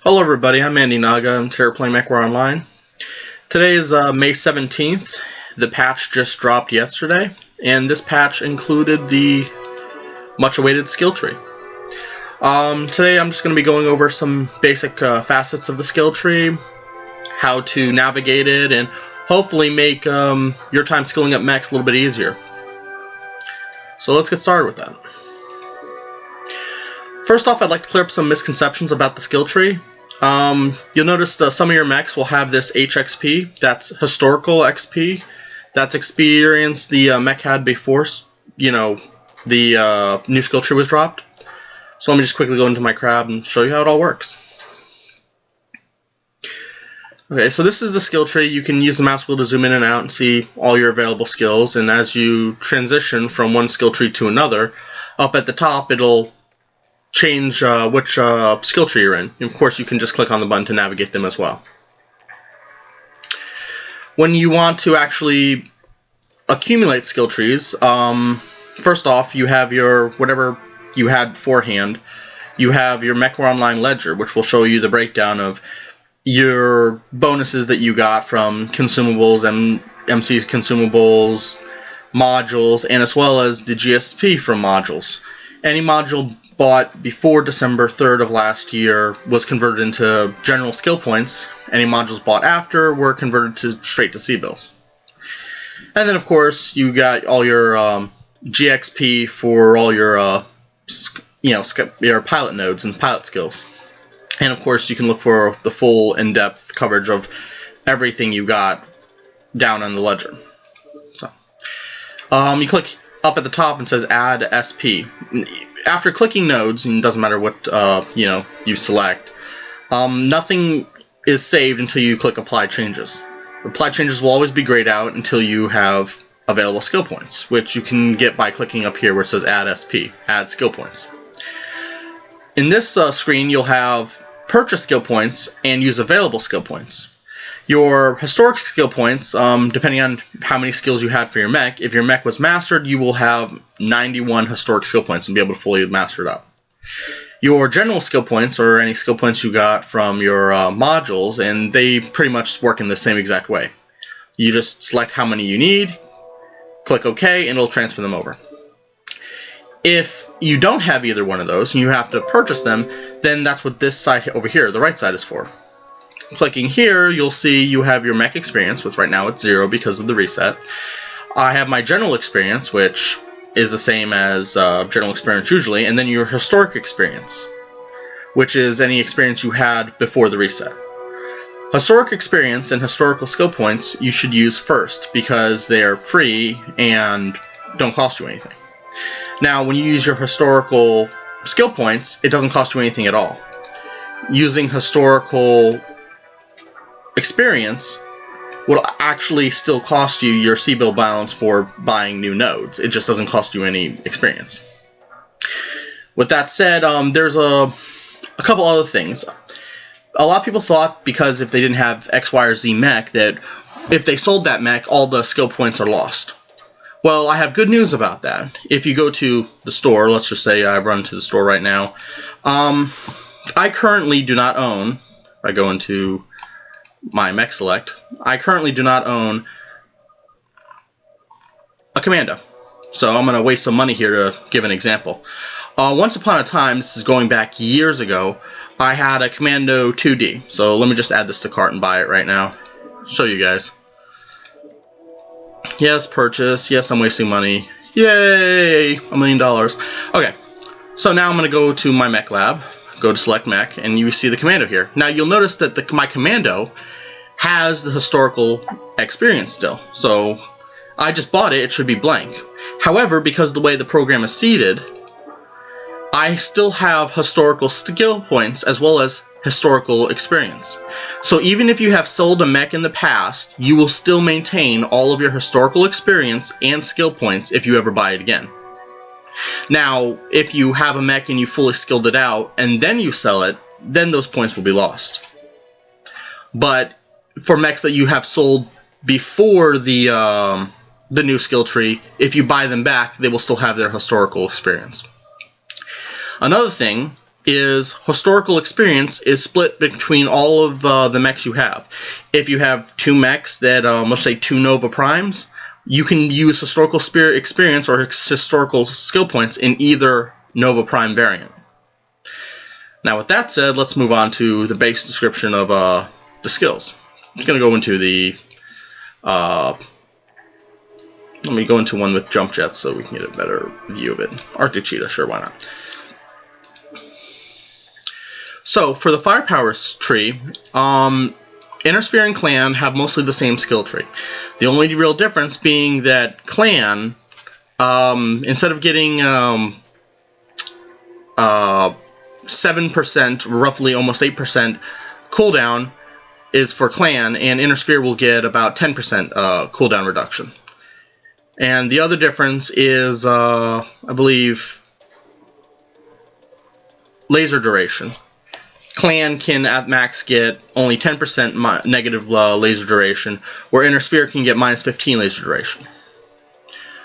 Hello everybody, I'm AndiNaga. I'm today playing MWO Online. Today is May 17th. The patch just dropped yesterday, and this patch included the much-awaited skill tree. Today I'm just going to be going over some basic facets of the skill tree, how to navigate it, and hopefully make your time skilling up mechs a little bit easier. So let's get started with that. First off, I'd like to clear up some misconceptions about the skill tree. You'll notice some of your mechs will have this HXP, that's historical XP, that's experience the mech had before, the new skill tree was dropped. So let me just quickly go into my crab and show you how it all works. Okay, so this is the skill tree. You can use the mouse wheel to zoom in and out and see all your available skills, and as you transition from one skill tree to another, up at the top it'll change which skill tree you're in. And of course, you can just click on the button to navigate them as well. When you want to actually accumulate skill trees, first off, you have your whatever you had beforehand. You have your MWO Online ledger, which will show you the breakdown of your bonuses that you got from consumables and MC consumables, modules, and as well as the GSP from modules. Any module bought before December 3rd of last year was converted into general skill points. Any modules bought after were converted to straight to C-bills. And then of course you got all your GXP for all your your pilot nodes and pilot skills. And of course you can look for the full in-depth coverage of everything you got down on the ledger. So you click up at the top and says add SP. After clicking nodes, and it doesn't matter what you select, nothing is saved until you click apply changes. Apply changes will always be grayed out until you have available skill points, which you can get by clicking up here where it says add SP, add skill points. In this screen you'll have purchase skill points and use available skill points. Your historic skill points, depending on how many skills you had for your mech, if your mech was mastered, you will have 91 historic skill points and be able to fully master it up. Your general skill points, or any skill points you got from your modules, and they pretty much work in the same exact way. You just select how many you need, click OK, and it'll transfer them over. If you don't have either one of those, and you have to purchase them, then that's what this side over here, the right side, is for. Clicking here, you'll see you have your mech experience, which right now it's 0 because of the reset. I have my general experience, which is the same as general experience usually, and then your historic experience, which is any experience you had before the reset. Historic experience and historical skill points you should use first because they are free and don't cost you anything. Now, when you use your historical skill points, it doesn't cost you anything at all. Using historical experience will actually still cost you your C-bill balance for buying new nodes. It just doesn't cost you any experience. With that said, there's a couple other things. A lot of people thought because if they didn't have X, Y, or Z mech that if they sold that mech, all the skill points are lost. Well, I have good news about that. If you go to the store, let's just say I run to the store right now, I currently do not own, if I go into my mech select, I currently do not own a commando. So I'm going to waste some money here to give an example. Once upon a time, this is going back years ago, I had a commando 2D. So let me just add this to cart and buy it right now. Show you guys. Yes, purchase. Yes, I'm wasting money. Yay! $1 million. Okay, so now I'm going to go to my mech lab. Go to select mech, and you see the commando here. Now you'll notice that my commando has the historical experience still. So I just bought it, it should be blank. However, because of the way the program is seeded, I still have historical skill points as well as historical experience. So even if you have sold a mech in the past, you will still maintain all of your historical experience and skill points if you ever buy it again. Now, if you have a mech and you fully skilled it out and then you sell it, then those points will be lost. But for mechs that you have sold before the new skill tree, if you buy them back, they will still have their historical experience. Another thing is historical experience is split between all of the mechs you have. If you have 2 mechs that, let's say 2 Nova Primes, you can use historical experience or historical skill points in either Nova Prime variant. Now with that said, let's move on to the base description of the skills. I'm just going to go into the... let me go into one with jump jets so we can get a better view of it. Arctic Cheetah, sure, why not? So, for the firepower tree, Innersphere and Clan have mostly the same skill tree. The only real difference being that Clan, instead of getting 7%, roughly almost 8% cooldown, is for Clan, and Innersphere will get about 10% cooldown reduction. And the other difference is, I believe, laser duration. Clan can at max get only 10% negative laser duration, where Innersphere can get minus 15 laser duration.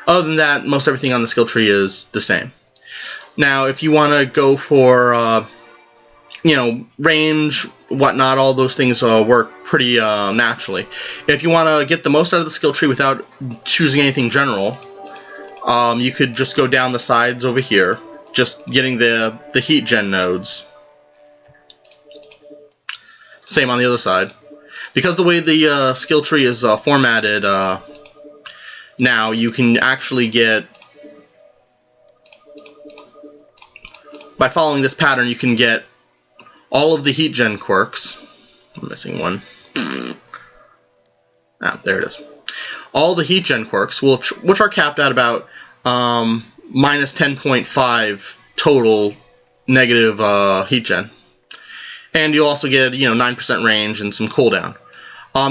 Other than that, most everything on the skill tree is the same. Now, if you want to go for, you know, range, whatnot, all those things work pretty naturally. If you want to get the most out of the skill tree without choosing anything general, you could just go down the sides over here, just getting the heat gen nodes. Same on the other side. Because the way the skill tree is formatted now, you can actually get... By following this pattern, you can get all of the heat gen quirks. I'm missing one. Ah, there it is. All the heat gen quirks, which are capped at about minus 10.5 total negative heat gen. And you'll also get, you know, 9% range and some cooldown.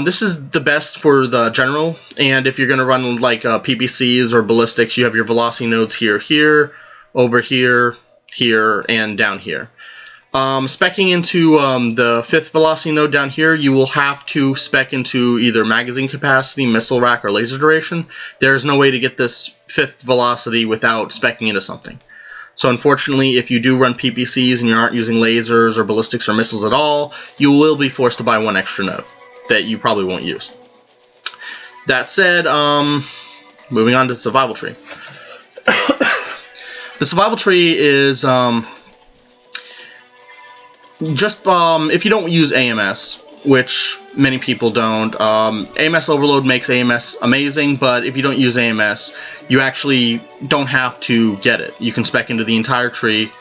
This is the best for the general, and if you're going to run like PPCs or ballistics, you have your velocity nodes here, over here, and down here. Speccing into the 5th velocity node down here, you will have to spec into either magazine capacity, missile rack, or laser duration. There's no way to get this 5th velocity without speccing into something. So unfortunately, if you do run PPCs and you aren't using lasers or ballistics or missiles at all, you will be forced to buy one extra node that you probably won't use. That said, moving on to the survival tree. The survival tree is just if you don't use AMS, which many people don't. AMS overload makes AMS amazing, but if you don't use AMS, you actually don't have to get it. You can spec into the entire tree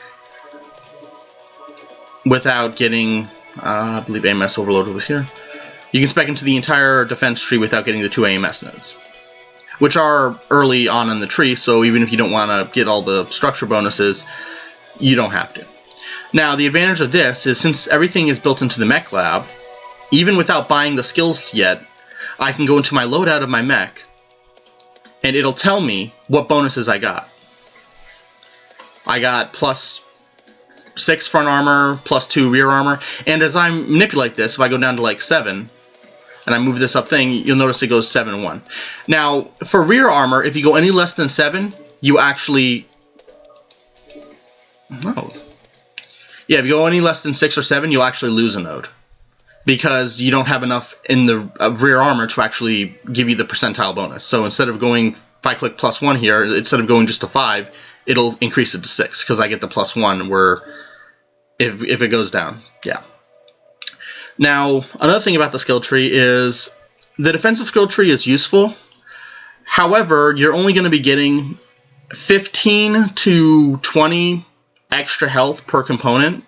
without getting, I believe AMS overload was here. You can spec into the entire defense tree without getting the 2 AMS nodes, which are early on in the tree, so even if you don't want to get all the structure bonuses, you don't have to. Now, the advantage of this is since everything is built into the mech lab, even without buying the skills yet, I can go into my loadout of my mech, and it'll tell me what bonuses I got. I got plus 6 front armor, plus 2 rear armor, and as I manipulate this, if I go down to like 7, and I move this up thing, you'll notice it goes 7 and 1. Now, for rear armor, if you go any less than 7, you actually... Oh. Yeah, if you go any less than 6 or 7, you'll actually lose a node, because you don't have enough in the rear armor to actually give you the percentile bonus. So instead of going, if I click plus 1 here, instead of going just to 5, it'll increase it to 6, because I get the plus 1 where if it goes down. Yeah. Now, another thing about the skill tree is the defensive skill tree is useful. However, you're only going to be getting 15 to 20 extra health per component,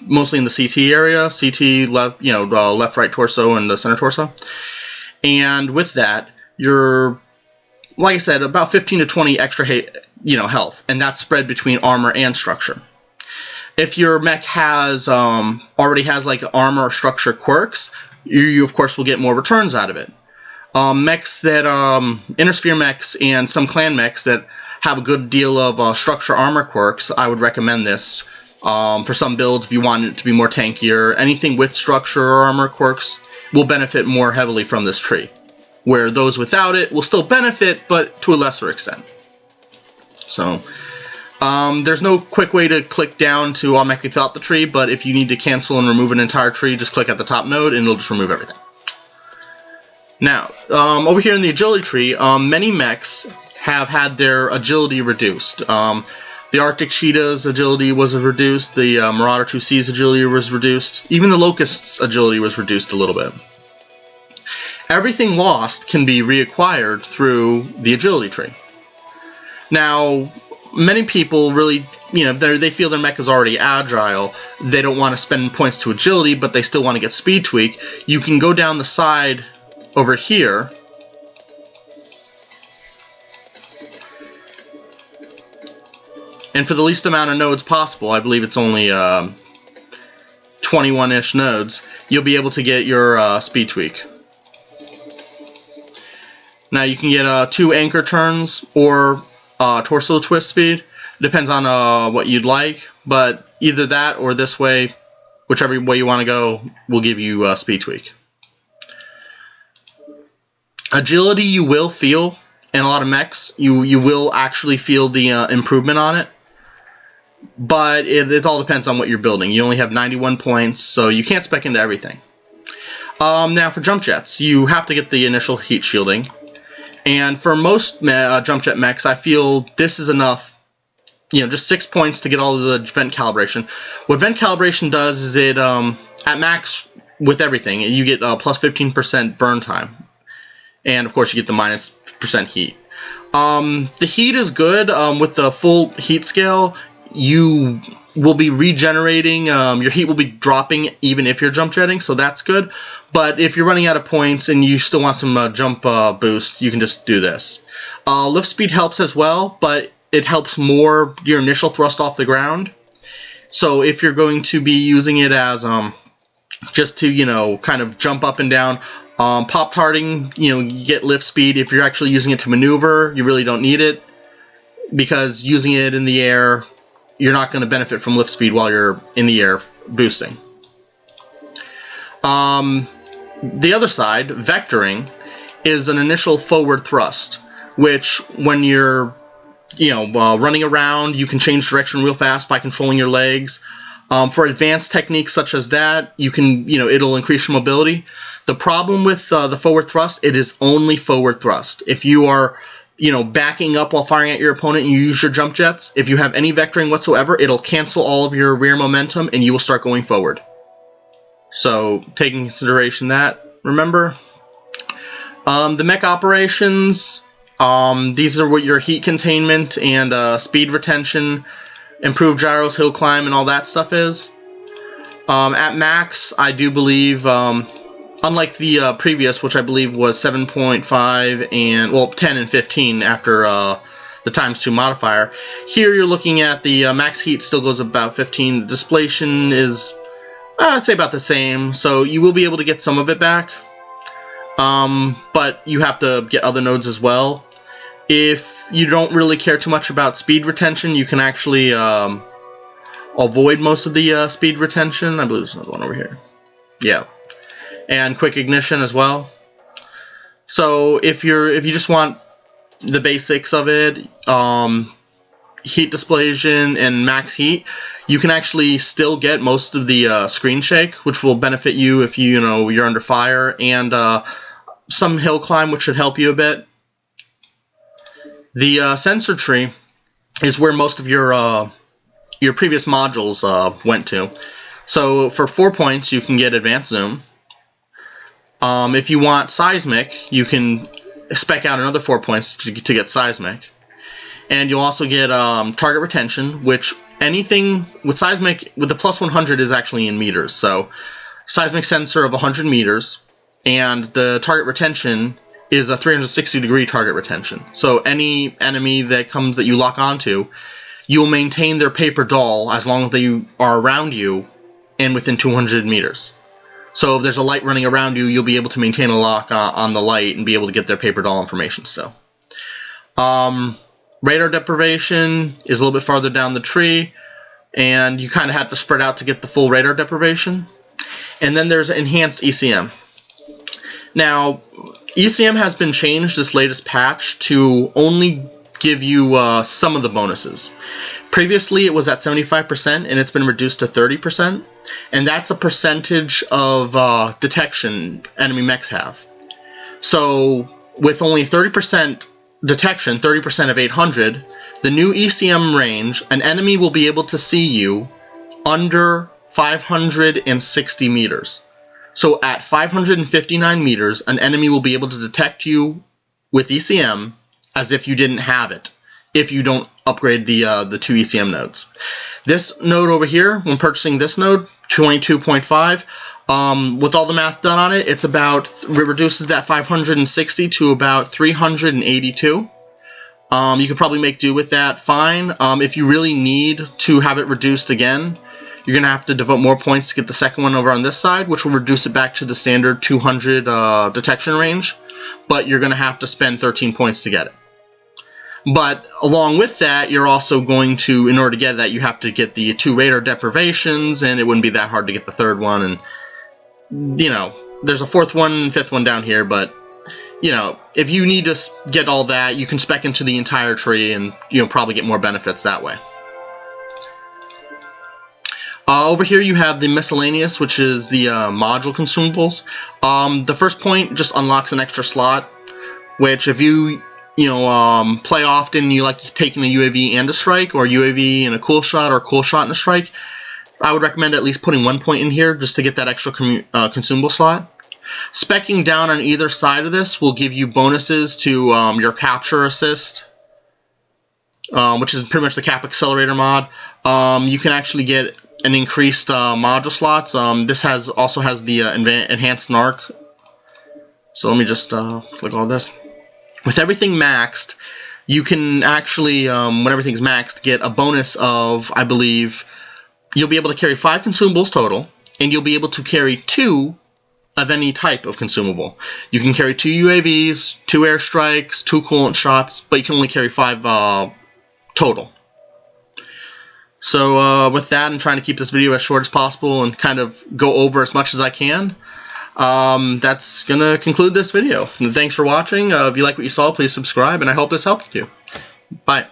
mostly in the CT area, CT left, left, right torso, and the center torso. And with that, you're, like I said, about 15 to 20 extra health, and that's spread between armor and structure. If your mech has already has like armor or structure quirks, you of course will get more returns out of it. Mechs that Innersphere mechs and some clan mechs that have a good deal of structure armor quirks, I would recommend this. For some builds, if you want it to be more tankier, anything with structure or armor quirks will benefit more heavily from this tree, where those without it will still benefit, but to a lesser extent. So, There's no quick way to click down to automatically fill out the tree, but if you need to cancel and remove an entire tree, just click at the top node and it'll just remove everything. Now, over here in the agility tree, many mechs have had their agility reduced. The Arctic Cheetah's agility was reduced, the Marauder 2C's agility was reduced, even the Locust's agility was reduced a little bit. Everything lost can be reacquired through the agility tree. Now, many people really, they feel their mech is already agile. They don't want to spend points to agility, but they still want to get speed tweak. You can go down the side over here and for the least amount of nodes possible, I believe it's only 21-ish nodes, you'll be able to get your speed tweak. Now you can get 2 anchor turns or torso twist speed. Depends on what you'd like, but either that or this way, whichever way you want to go, will give you speed tweak. Agility you will feel in a lot of mechs. You will actually feel the improvement on it, but it all depends on what you're building. You only have 91 points, so you can't spec into everything. Now for jump jets, you have to get the initial heat shielding. And for most jump jet mechs, I feel this is enough, just 6 points to get all of the vent calibration. What vent calibration does is it, at max with everything, you get plus 15% burn time. And of course you get the minus % heat. The heat is good. With the full heat scale, you will be regenerating, your heat will be dropping even if you're jump jetting, so that's good. But if you're running out of points and you still want some jump boost, you can just do this. Lift speed helps as well, but it helps more your initial thrust off the ground. So if you're going to be using it as just to kind of jump up and down, Pop-tarting, you get lift speed. If you're actually using it to maneuver, you really don't need it, because using it in the air, you're not going to benefit from lift speed while you're in the air boosting. The other side, vectoring, is an initial forward thrust, which when you're running around, you can change direction real fast by controlling your legs. For advanced techniques such as that, you can, it'll increase your mobility. The problem with the forward thrust, it is only forward thrust. If you are, backing up while firing at your opponent and you use your jump jets, if you have any vectoring whatsoever, it'll cancel all of your rear momentum and you will start going forward. So, take into consideration that, remember. The mech operations, these are what your heat containment and speed retention, improved gyros, hill climb, and all that stuff is. At max, I do believe, unlike the previous, which I believe was 7.5 and 10 and 15 after the ×2 modifier, here you're looking at the max heat still goes about 15. The displacement is, I'd say, about the same, so you will be able to get some of it back, but you have to get other nodes as well. If you don't really care too much about speed retention, you can actually avoid most of the speed retention. I believe there's another one over here. Yeah. And quick ignition as well. So if you just want the basics of it, heat displacement and max heat, you can actually still get most of the screen shake, which will benefit you if you're under fire, and some hill climb, which should help you a bit. The sensor tree is where most of your previous modules went to. So for 4 points, you can get advanced zoom. If you want seismic, you can spec out another 4 points to get seismic. And you'll also get target retention, which anything with seismic, with the plus 100 is actually in meters. So seismic sensor of 100 meters, and the target retention is a 360-degree target retention. So any enemy that you lock onto, you'll maintain their paper doll as long as they are around you and within 200 meters. So if there's a light running around you, you'll be able to maintain a lock on the light and be able to get their paper doll information still. Radar deprivation is a little bit farther down the tree, and you kind of have to spread out to get the full radar deprivation. And then there's enhanced ECM. Now, ECM has been changed this latest patch to only give you some of the bonuses. Previously it was at 75% and it's been reduced to 30%, and that's a percentage of detection enemy mechs have. So with only 30% detection, 30% of 800, the new ECM range, an enemy will be able to see you under 560 meters. So at 559 meters, an enemy will be able to detect you with ECM as if you didn't have it, if you don't upgrade the 2 ECM nodes. This node over here, when purchasing this node, 22.5, with all the math done on it, it reduces that 560 to about 382. You could probably make do with that fine. If you really need to have it reduced again, you're going to have to devote more points to get the second one over on this side, which will reduce it back to the standard 200 detection range, but you're going to have to spend 13 points to get it. But along with that, you're also going to, in order to get that, you have to get the 2 radar deprivations, and it wouldn't be that hard to get the third one. And, you know, there's a 4th one and 5th one down here, but, you know, if you need to get all that, you can spec into the entire tree and you'll probably get more benefits that way. Over here you have the Miscellaneous, which is the module consumables. The first point just unlocks an extra slot, which if you play often, you like taking a UAV and a strike, or UAV and a cool shot, or a cool shot and a strike, I would recommend at least putting 1 point in here just to get that extra consumable slot. Speccing down on either side of this will give you bonuses to your capture assist, which is pretty much the cap accelerator mod. You can actually get an increased module slots. This also has the enhanced narc. So let me just click all this. With everything maxed, you can actually, when everything's maxed, get a bonus of, I believe, you'll be able to carry 5 consumables total, and you'll be able to carry 2 of any type of consumable. You can carry 2 UAVs, 2 airstrikes, 2 coolant shots, but you can only carry 5 total. So with that, I'm trying to keep this video as short as possible and kind of go over as much as I can. That's going to conclude this video. And thanks for watching. If you like what you saw, please subscribe, and I hope this helped you. Bye.